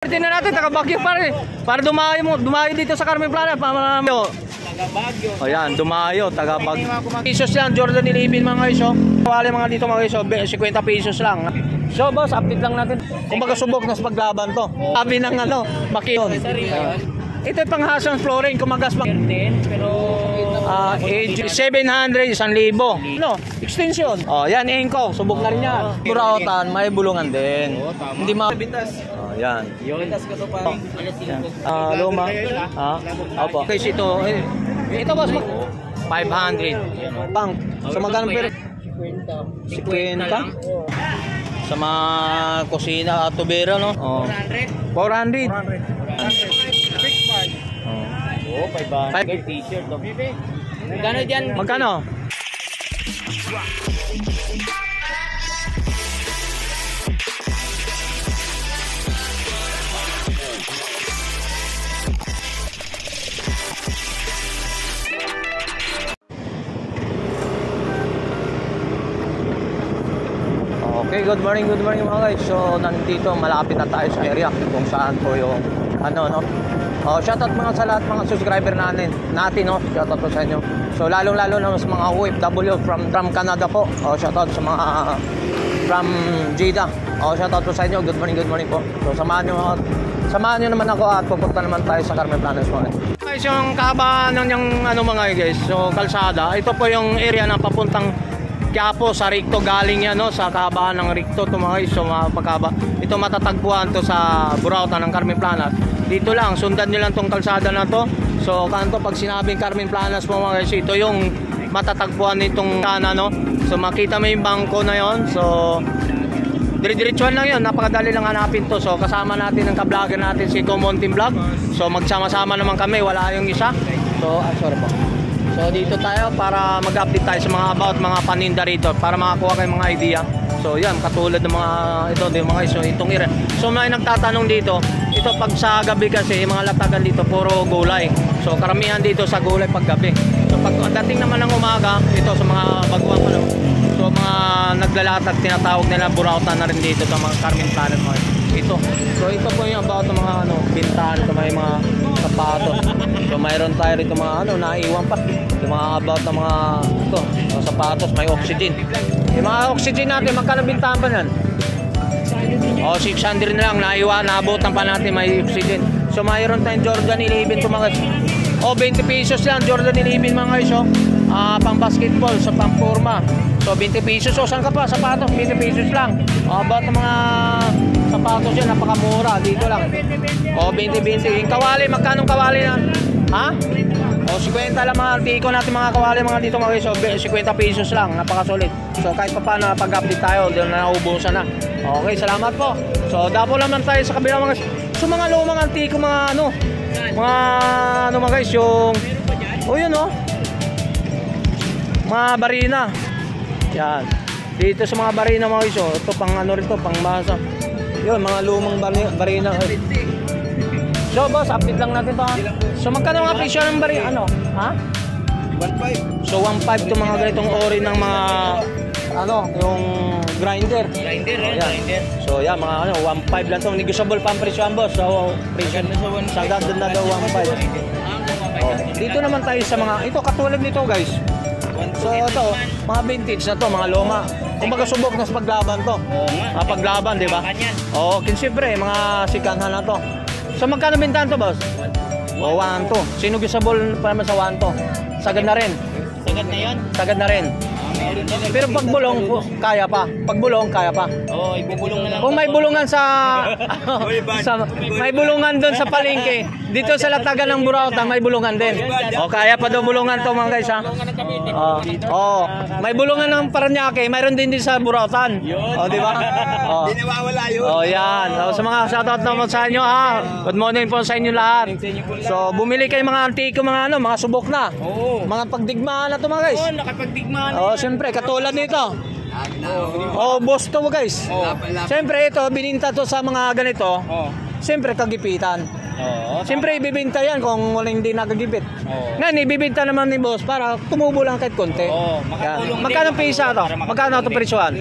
Tingnan natin, taga-Baguio para dumayo dito sa Carmen Plana. Taga-Baguio. O yan, dumayo, taga-Baguio. Pesos lang, Jordan 11 mga iso. Wala mga dito mga iso, 50 pesos lang. So boss, update lang natin. Kung baga subok na sa paglaban to. Sabi ng Bakion. Ito yung panghasang flooring, kumagas pa. Pero 700, 1,000. No, extension. Oh, yan Engko, subok na rin yan. Burautan, may bulungan din. Hindi yan. Bintas ko to pa. Luma. Opo. Kasi ito boss, 500. Pang, sa magkano pero? 50. Sa mga kusina at tubera, no? 400. 500 t-shirt. Magkano dyan? Magkano? Okay, good morning mga guys. So, nandito, malapit na tayo sa area kung saan po yung shoutout mga sa lahat mga subscriber natin, no? Shoutout po sa inyo. So, lalong-lalo na sa mga OFW from Canada po. Shoutout sa mga from Jeddah. Shoutout po sa inyo. Good morning po. So, samahan nyo naman ako at pupunta naman tayo sa Carmen Plana po. Guys, yung kahabaan ng mga guys. So, kalsada. Ito po yung area na papuntang Quiapo sa Ricto, galing yan sa kahabaan ng Ricto to mga guys. So pagkaba ito matatagpuan to sa Burautan ng Carmen Planas. Dito lang, sundan nyo lang tong kalsada na to. So kanto pag sinabing Carmen Planas po mga guys, ito yung matatagpuan nitong sana, no. So makita mo yung bangko na yon. So dire-diretsuhan lang yun, napakadali lang hanapin to. So kasama natin ang ka-vlogger natin si Comontin Vlog. So magsama-sama naman kami, wala yung isa. So sorry po. So dito tayo para mag-update tayo sa mga about mga paninda rito para makakuha kayong mga idea. So yan, katulad ng mga ito din mga iso, itong area. So may nagtatanong dito, ito pag sa gabi kasi mga latagan dito puro gulay. So karamihan dito sa gulay pag gabi. So pag dating naman ng umaga, ito sa mga baguhan pa. So mga naglalatag, tinatawag nila Burautan na rin dito sa mga Carmen Plana mga ito. So ito po yung about ng mga bintahan, ito may mga sapatos. So mayroon tayo rito mga naiwan pa. Yung mga about ng mga sapatos, may oxygen. Yung mga oxygen natin, magkano bintahan pa yan? 600 na lang, naiwan, naabutan pa natin may oxygen. So mayroon tayong Jordan 11 to mga 20 pesos lang, Jordan 11 mga guys. Pang basketball, sa pang forma. So 20 pesos, saan ka pa? Sapatos, 20 pesos lang. About ng mga sapatos yan, napakamura, dito lang. 20. Yung kawali, magkano kawali na? Ha? 50 lang mga tiko natin mga kawali mga dito mga guys. So 50 pesos lang, napakasulit. So kahit pa paano pag-update tayo, doon na naubusan na. Okay, salamat po. So dapo naman tayo sa kabila mga. So mga lumang antiko mga mga guys, yung yun mga barina. Yan. Dito sa mga barina mga guys, ito pang rito, pang basa. Yun, mga lumang barina. So boss, update lang natin to. So magkano mga presyo ng barina? Ha? 1.5. So 1.5 to mga ganitong ori ng mga yung grinder. Grinder. So yan, mga 1.5 lang to. Negotiable pa ang presyoan boss. So presyo sa ganda na daw 1.5. Dito naman tayo sa mga ito katulad nito guys. So ito, mga vintage na to, mga luma. Kumbaga subok na sa paglaban to. Paglaban, di ba? Siyempre, mga sikanhan na to. So magkano bintahan to, boss? 1 to. Sinugisable pa naman sa 1 to. Sagad na rin. Sagad na yun? Sagad na rin. Pero pag bulong, kaya pa. Pag bulong, kaya pa. Ibubulong na lang. Kung may bulungan may bulungan doon sa palengke, dito sa latagan ng Burautan, may bulungan din. Kaya pa daw bulungan to mga guys, ha? May bulungan ng Paranaque, mayroon din sa Burautan. Di ba? Hindi nawawala yun. Yan. Sa mga shoutout naman sa inyo, ha? Good morning po sa inyo lahat. So, bumili kayo mga antiko, mga subok na. Mga pagdigmaan na to mga guys. Nakapagdigmaan. Siyempre, katulad nito. Boss to guys. Siyempre ito, bininta to sa mga ganito. Siyempre, kagipitan. Oo. Siyempre, ibibinta yan kung wala hindi nagagibit. Oo. Ngayon, ibibinta naman ni boss para tumubo lang kahit konti. Oo, Yan. makatulong Magkano din, pisa to? para Magkano ito makatulong presyohan?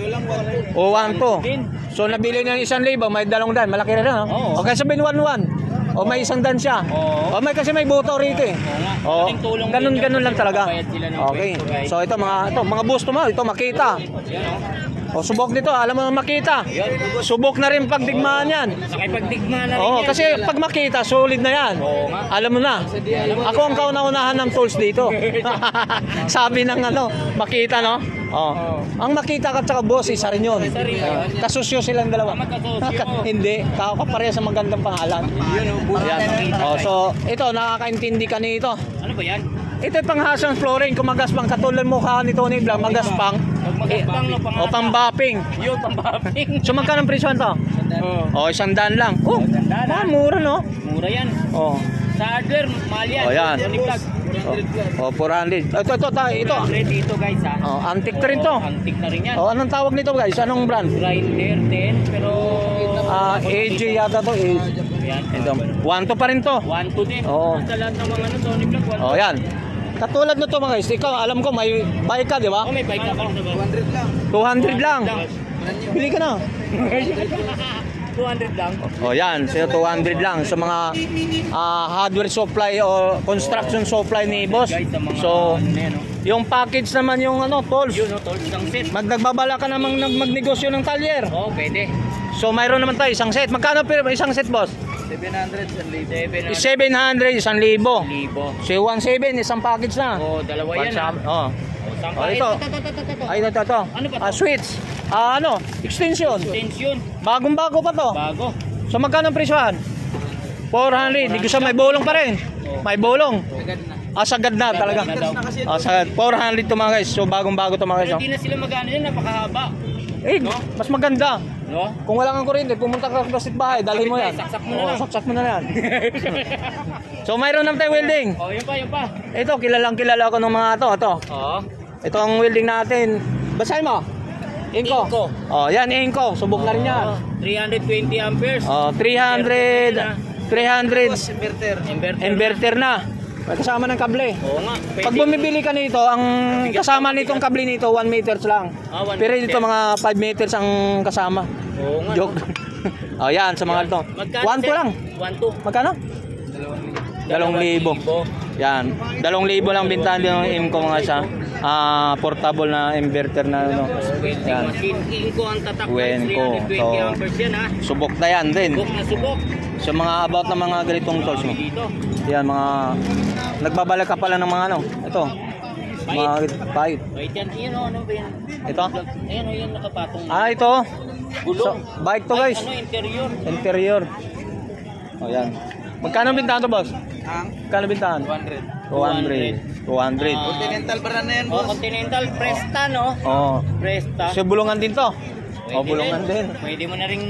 O, 1 Din. So, nabili niya ng 1,000, may 200. Malaki na rin, no? Oo. Okay, sabihin 1,100. O, may 100 siya. Oo. O, may kasi may buto rito eh. Oo nga. Oo. Malaking tulong din Ganun yun lang kasi talaga. magbabayad sila ng Okay. pwesto, guys. So, ito mga gusto mo. Ito, makita. Yan o. O, subok dito. Alam mo makita. Yan. Subok na rin pagdigmaan yan. Nakipagdigma na rin Oo, yan. kasi pag makita, solid na yan. Oo nga. Alam mo na. Ako ang kauna-unahan ng tools dito. Sabi ng makita, no? Oh. Ang makita ka tsaka boss, isa rin yun. Isa rin yun. Kasusyo silang dalawa. Magkasosyo. Hindi, kapareha sa magandang pangalan. Yun o. Ayan. Oh, so, ito, nakakaintindi ka nito. Ano ba yan? Ito yung panghasang flooring, kung magaspang, katulad mo ka ni Tony Blanc, magaspang. Pag magaspang no, O, pang-bapping. Yun, pang-bapping. So, magkano ang presyon to? Oo. O, 100 lang. Oh, 100 ah, mura, no? Mura yan. Oh. Sa hardware, mahal yan. Oh, yan. Tony Vlog. Oh, 400. Ito. 400 dito guys ha. Oh, antique na rin to. Antique na rin yan. Oh, anong tawag nito guys? Anong brand? Grinder din, pero... AJ yata to. AJ. Yan. Ito. 1 pa rin to. 1-2 din. Oo. Sa lahat ng mga Tony Vlog, 1-2. Oh, yan. Katulad nito mga guys. Ikaw, alam ko may bike ka, di ba? Oh, may bike ako. 200 lang. Bili ka na. 200 lang. Oh, yan. So, 200 lang sa mga hardware supply o construction supply ni boss. Guys, sa mga So, ano na yan, oh. yung package naman yung tools. Yun, oh, tolls ng set. Nagbabala ka namang magnegosyo ng talyer. Oo, pwede. So, mayroon naman tayo isang set. Magkano per isang set, boss? 700. 700, 1,000. 1,000. So, 1,700, isang package na. Oh, dalawa yan ha. Oh. Sampa. Oh, ito. Ay, ito. Ano ba to? Switch. Extension. Extension. Bagong-bago pa to. Bago. So, magkano ang presyohan? 400. Hindi ko sa may bolong pa rin. May bolong. Sagad na talaga. Sagad. 400 to mga guys. So, bagong-bago to mga guys. Pero di na sila mag-ano yan, napakahaba. Mas maganda. No? Kung wala kang kuryente, pumunta ka sa bahay, dalhin mo yan. Saksak mo na lang. Saksak mo na yan. So, mayroon naman tayo welding. Oh, yun pa. Ito, kilala ko ng mga to. Oo. Ito ang welding natin. Basahin mo. Inco. Oh, yan, Inco. Subok na rin yan. 320 amperes. Oh, 300 inverter na. May kasama ng kable. Oo nga. Pag bumibili ka nito, ang kasama nitong kable nito 1 meters lang. 1 Pero meter. dito mga 5 meters ang kasama. Oo nga. Joke. Oh, yan sa mga ito. 1 lang. 1-2. Magkano? 2,000. Yan. 2,000 lang bintahan din ng Imco mga sa portable na inverter na ano. Yan. Inco ang tatak. Wenco. 320 So, amperes yan ha. subok na yan din. Subok na subok. So mga about na mga ganitong tools mo. Dito. Yan mga nagbabalik ka pala ng mga ano. Ito. Mga pahit. Wait yan. Iyan o. Ano ba yan? Ito. Ayan o. Yan nakapatong. Ito. Gulong. So, bike to guys. Ano interior? Interior. Oh, yan. Magkano bintahan to, boss? Magkano bintahan? 200. Continental brand na yan, boss. Oh, Continental. Presta, no? Oh. Presta. So bulungan din to. Oh, bulungan din. Pwede mo na rin...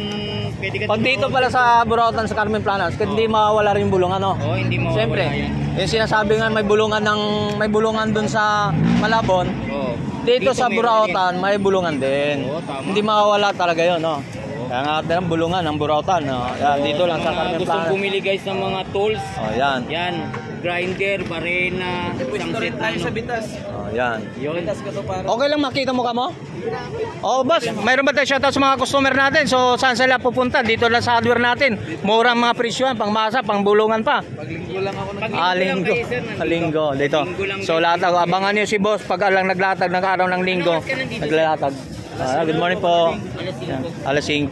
Pwede ka Pag dito pala sa Burautan sa Carmen Planas, hindi mawala rin yung bulungan, no? Oo, hindi mawawala Siyempre, yan. yung sinasabi nga may bulungan dun sa Malabon. Oo. Dito sa meron Burautan, may bulungan din. Oo, tama. Hindi mawawala talaga yun, no? Kaya nga natin ang bulungan ng Burautan, no? Yan, dito lang sa Carmen Gustong Planas. bumili guys ng mga tools. Oh, yan. Yan. Grinder, barena, isang set tayo sa bitas. Oh, yan. Yun. Okay lang makita mo ka mo? Oh, boss, mayroon ba tayo shoutout sa mga customer natin? So, saan sila pupunta? Dito lang sa hardware natin. Murang mga presyoan, pang masa, pang bulungan pa. Paglinggo lang ako. Linggo. Linggo, dito. So, latag. Abangan niyo si boss pag alang naglatag ng araw ng linggo. Naglalatag. Good morning po. Yan, alas 5.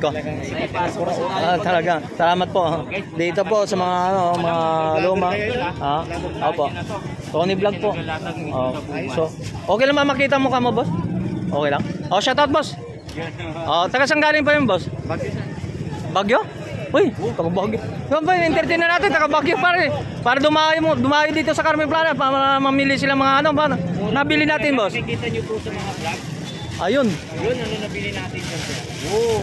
Talaga. Salamat po. Dito po sa mga mga luma. Opo. Tony Vlog po. So, okay lang makita mo ka mo, boss? Okay lang. Oh, shout out, boss. Taga saan galing pa yun, boss? Bagyo? Uy, taga Bagyo. Yan ba, entertain na natin, taga Bagyo pa rin. Para dumayo dito sa Carmen Plana, para mamili sila mga ano, ba? Nabili natin, boss. Nakikita nyo po sa mga vlog. Ayun. Yun, ano nabili natin dyan.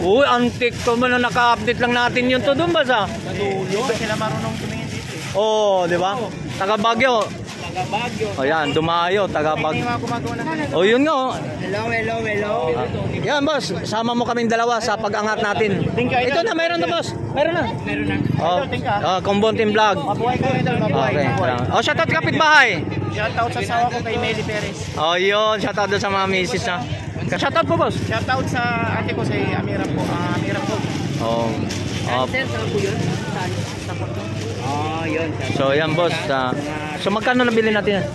Uy, antik to man, naka-update lang natin yun to doon, boss, Nadulo. Sila marunong tumingin dito. Oh, di ba? Taga Bagyo. Taga Baguio. O yan, dumayo, tagabag. O yun nga, oh. Hello. Yan, boss. Sama mo kaming dalawa sa pag-angat natin. Ito na, mayroon na, boss. Mayroon na. Meron na. Kumbon Team Vlog. Mabuhay ko idol, mabuhay. Okay. Shoutout kapitbahay. Shoutout sa asawa ko kay Meli Perez. Yun. Shoutout doon sa mga misis na. Shoutout po, boss. Shoutout sa ate ko si Amira po. Amira po. Sir, saan po yun? Yun. So, yan, boss. So, magkano nabili natin yan?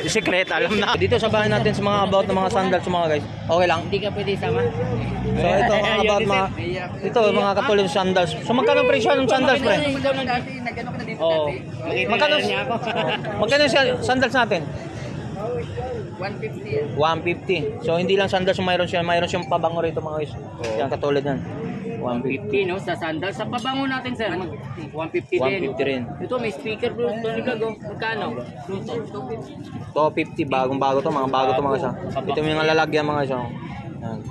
Secret, alam na. Dito sa bahay natin sa mga about ng mga sandals sa mga guys. Okay lang. Hindi ka pwede sama. So, ito mga about mga... Ito, mga katulad ng sandals. So, magkano ang presyo ng sandals, pre? Oo. Magkano niya ako. magkano yung sandals natin? 150. 150. So, hindi lang sandals yung mayroon siya. Mayroon siyang pabango rito mga guys. Yan, katulad yan. 150 no sa sandal. Sa pabango natin sir, 150 din. 150 rin. Ito may speaker bro, Tony Vlog oh. Magkano? 250, bagong-bago to, mga bago to mga isa. Ito yung mga lalagyan mga isa. Yan.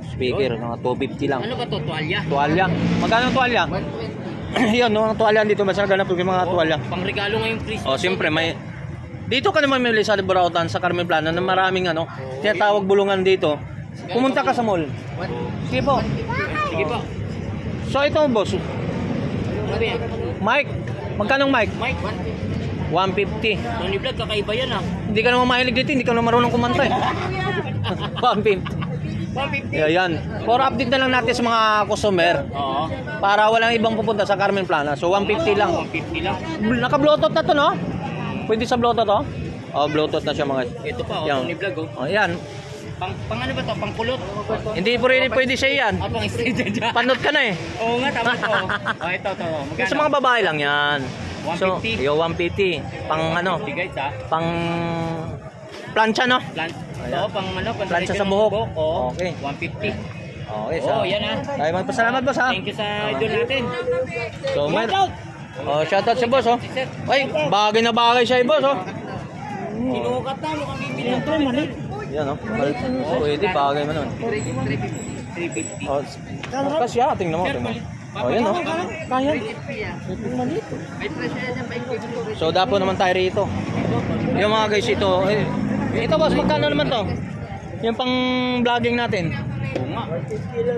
Speaker, mga 250 lang. Ano ba to? Tuwalya? Tuwalya. Magkano ang tuwalya? 120. Yan, no, ang tuwalya dito. Mas naganap yung mga tuwalya. Pangregalo ngayong Christmas. Oh, siyempre may dito ka naman may sa Burautan sa Carmen Plana na maraming tinatawag bulungan dito. Pumunta ka sa mall. Sige po. Sige po. So ito boss, Ano yan? Mike. Magkano mic? Mike, 150. Tony Vlog, kakaiba yan ah. Hindi ka naman mahilig dito, hindi ka naman marunong kumanta eh. 150. 150. Yan. For update na lang natin sa mga customer Oo. para walang ibang pupunta sa Carmen Plana. So 150 lang. 150 lang. Naka-bluetooth na to, no? Pwede sa bluetooth, oh? Oh, bluetooth na siya mga. Ito pa oh, Yan. Tony Vlog oh. Oh, yan. Pang ano ba to? Pang kulot? Hindi po rin pwede siya yan. Pang straight dyan. Panot ka na eh. Oo nga, tama to. Ito. Magkano? Sa mga babae lang yan. 150. So, 150. Pang ano? 150 guys ha. Pang plancha, no? Plant. Ayan. Oo, pang ano? Plancha sa ng buhok. Oo. Okay. 150. Okay, Oo, yan ha. Ay, magpasalamat boss ha. Thank you sa idol natin. So, shoutout sa boss, oh. Ay, bagay na bagay siya, boss, oh. Sinukat na, mukhang bibili ng mali. Yan, oh. Pwede, bagay mo nun. 350. Oh, kasi tingnan mo, tingnan mo. Oh, yan, oh. Kaya. So, dapo naman tayo rito. Yung mga guys, ito. Ito, boss, magkano naman to? Yung pang vlogging natin.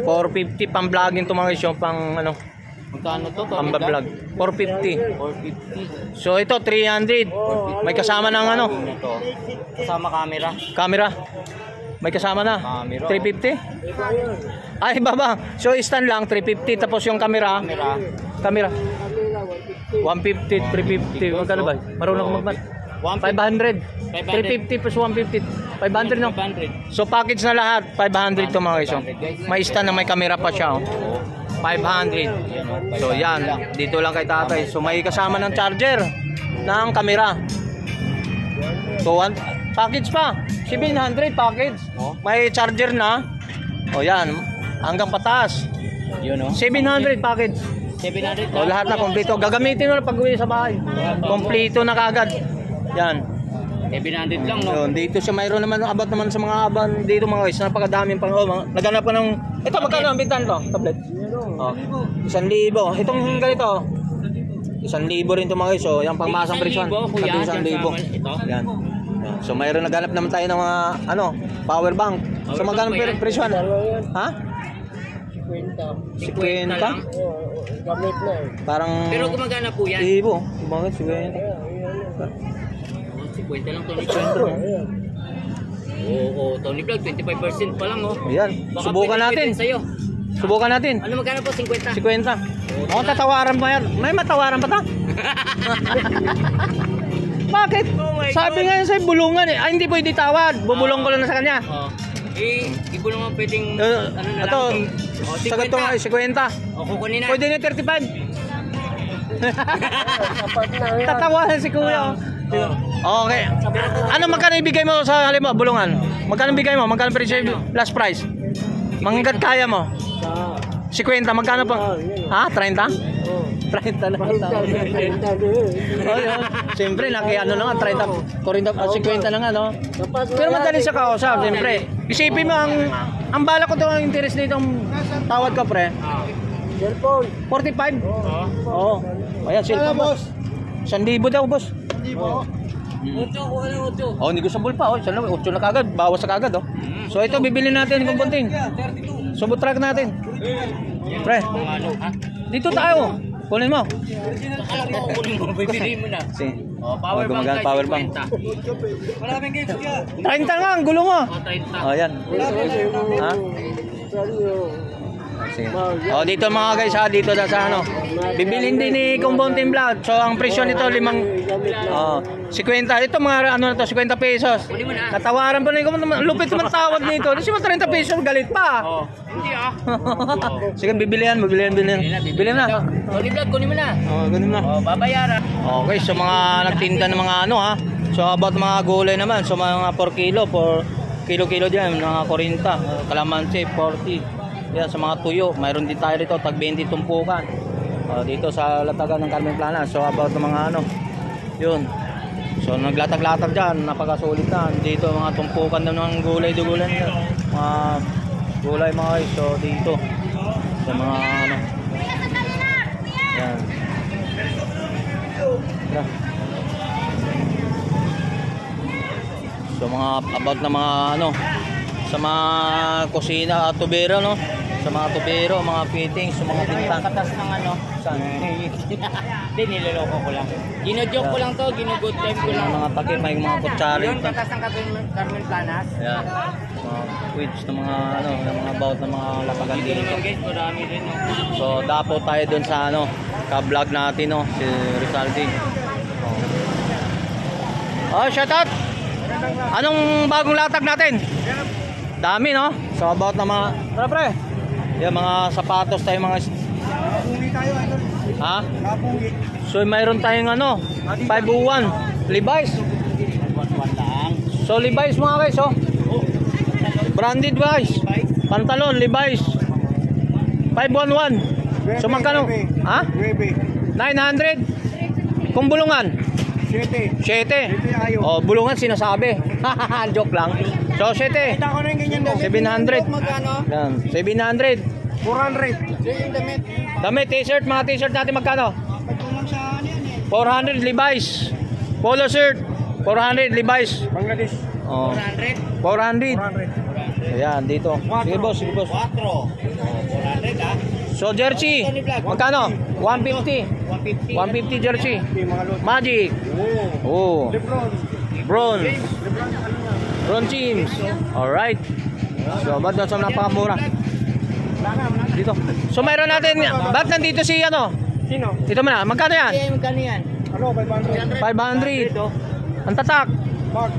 450 pang vlogging to mga guys, yung pang ano. Magkano to? Pang vlog. 450. 450. So, ito, 300. May kasama ng ano. Ito. Kasama camera. Camera. May kasama na. Camera. 350? Ay, baba. So, stand lang, 350. Tapos yung camera. Camera. 150, 350. Magkano ba? Marunong ako magmat. 500. 350 plus 150. 500 no? 500. So, package na lahat. 500 to mga guys. Oh. May stand na may camera pa siya. Oh. 500. So, yan. Dito lang kay tatay. So, may kasama ng charger ng camera. So, package pa. 700 package. May charger na. O, yan. Hanggang pataas. Yun o. 700 package. 700 O, lahat na kompleto. Gagamitin mo na pag-uwi sa bahay. Kompleto na kagad. Yan. 700 lang no. Yun, dito siya mayroon naman about naman sa mga aban dito mga guys. Napakadaming pang naganap pa ng ito magkano ang bintan to? Tablet. Oh. 1,000. Itong ganito. 1,000 rin to mga guys. So, yung pangmasang presyon. 1,000. Ito. Yan. So, mayroon naganap naman tayo ng mga power bank. So, magkano presyon? Ha? 50. 50 lang. Parang Pero gumagana po yan. Ibo. Bakit 50 lang Tony Vlog. Oo, Tony Vlog 25% pa lang oh. Ayan. Baka Subukan pwede natin. sa'yo. Subukan natin. Ano magkano po 50? 50. O, tatawaran ba yan? May matawaran pa ta? Bakit? Oh my Sabi God. nga yun sa'yo, bulungan eh. Ay, hindi pwede tawad. Bubulong ko lang na sa kanya. Oh. Hindi ko naman pwedeng ano na Ito, lang. sagot ko nga, 50. O, kukunin na. Pwede na 35. Tatawanan si kuya. Okay. Ano magkano ibigay mo sa halimbawa bulungan? Magkano ibigay mo? Magkano presyo last price? Manggat kaya mo? 50, magkano pa? Ha? 30? 30 na. Oh, yun. Siyempre, ano na nga, 30, 50 na nga, no? Pero madali sa kausap, siyempre. Isipin mo, ang bala ko ito, ang interest nito, ang tawad ko, pre. 45? Oo. Ayan, cellphone, boss. 1,000 daw, boss. 8, kuha lang 8. Oh, negotiable pa. Oh, 8 na kagad. Bawas na kagad, oh. So, ito, bibili natin kung bunting. Subtract natin. Pre, Ano, ha? dito tayo. Kunin mo. Alam ko kung kunin mo, bibili mo na. Si. Oh, power bank gumagana, tayo, power bank. 50. Maraming games ka. 30 nga, ang gulo mo. Oh, 30. Oh, yan. Ha? Sige. Oh, dito mga guys ha, dito na sa ano. Bibilin din ni Kumbonting Vlog. So, ang presyo nito 50. 50. Ito mga ano na to, 50 pesos. Natawaran pa na yung lupit naman tawad nito. Kasi 30 pesos, galit pa. Oh, hindi ah. Sige, bibilihan. Bibilihan na. Tony Vlog, kunin mo na. Oh, ganun na. Oh, babayaran. Okay, so mga nagtinda ng mga ano ha. So about mga gulay naman, so mga 4 kilo, 4 kilo diyan, mga 40, kalamansi 40. Yan sa mga tuyo, mayroon din tayo dito tag 20 tumpukan. Dito sa latagan ng Carmen Plana. So about ng mga ano, 'yun. So naglatag-latag diyan, napakasulit na. Dito mga tumpukan ng gulay. Mga gulay mga guys. So dito sa mga ano. Yan. So mga about na mga ano sa mga kusina at tubero no, sa mga tubero, mga fittings, sa mga bintang. Katas ng ano. Saan? Hindi, niloloko ko lang. Gino-joke ko lang to, gino-good time ko lang. Mga takip, may mga kutsari. Yung katas ng Carmen Planas. Ayan. Mga quids ng mga ano, ng mga about ng mga lapagan dito. Guys, marami rin. So dapo tayo dun sa ano, ka-vlog natin no, si Rizaldi. Oh, shout out. Anong bagong latag natin? Dami no? So about na mga pre. Yan mga sapatos tayo mga Kapungi tayo, idol. ha? Kapungi. So mayroon tayong ano 501 Levi's. So Levi's mga guys oh. Branded guys. Pantalon Levi's 511. So magkano? Ha? 900. Kung bulungan 7. 7. Oh, bulungan sinasabi. Joke lang. So 7. Kita ko na yung ganyan damit. 700. Magkano? Yan, 700. 400. Yung damit. Damit, t-shirt, mga t-shirt natin magkano? Pagkulang sa ano yan 400 eh. Levi's. Polo shirt, 400 Levi's. Bangladesh. Oh, 400. 400. Ayan, dito. Sige boss, sige boss. 4. 400 ah. So jersey, magkano? 150. 150. 150 jersey. Okay, mga lot. Magic. Oh. Lebron. Bronze. Lebron ano yan? Bronze teams. Alright. So, ba't sa napakamura? Dito. So, mayroon natin, ba't nandito si ano? Sino? Dito mo na, magkano yan? Magkano yan? Ano, 500? 500. Ang tatak. Pag.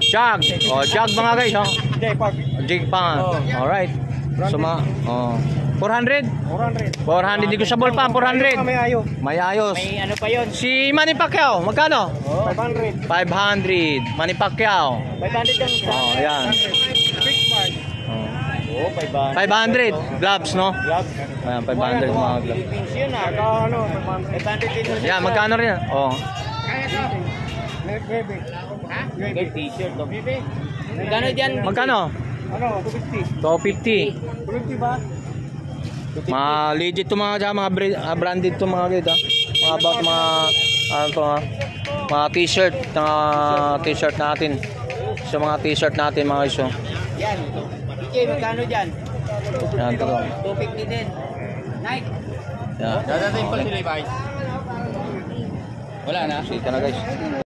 Jag. Oh, jag mga guys, oh. Hindi, pag. Jig pa nga. Alright. So, oh. 400? 400. 400. Di ko sa ball pa, 400. May ayo. May ayos. May ano pa yun? Si Manny Pacquiao, magkano? 500. 500. Manny Pacquiao. 500 yung Oh, yan. Fix price. Oh, 500. 500. Gloves, no? Gloves. Ayan, 500 mga gloves. Philippines yun ah. Saka ano, 500 din yun. Yan, magkano rin? Oh. Baby. Ha? Good t-shirt. Oh. Magkano dyan? Magkano? Ano, 250. 250. 250 ba? Mga legit to mga dyan, mga branded to mga guys, ha? Mga about mga ano to, ha? Mga t-shirt, mga t-shirt natin. So mga t-shirt natin mga guys, oh. Yan. DJ, magkano dyan? Yan to. 250 din. Nike. Yan. Dadating pa si Levi's. Wala na. Sita na guys.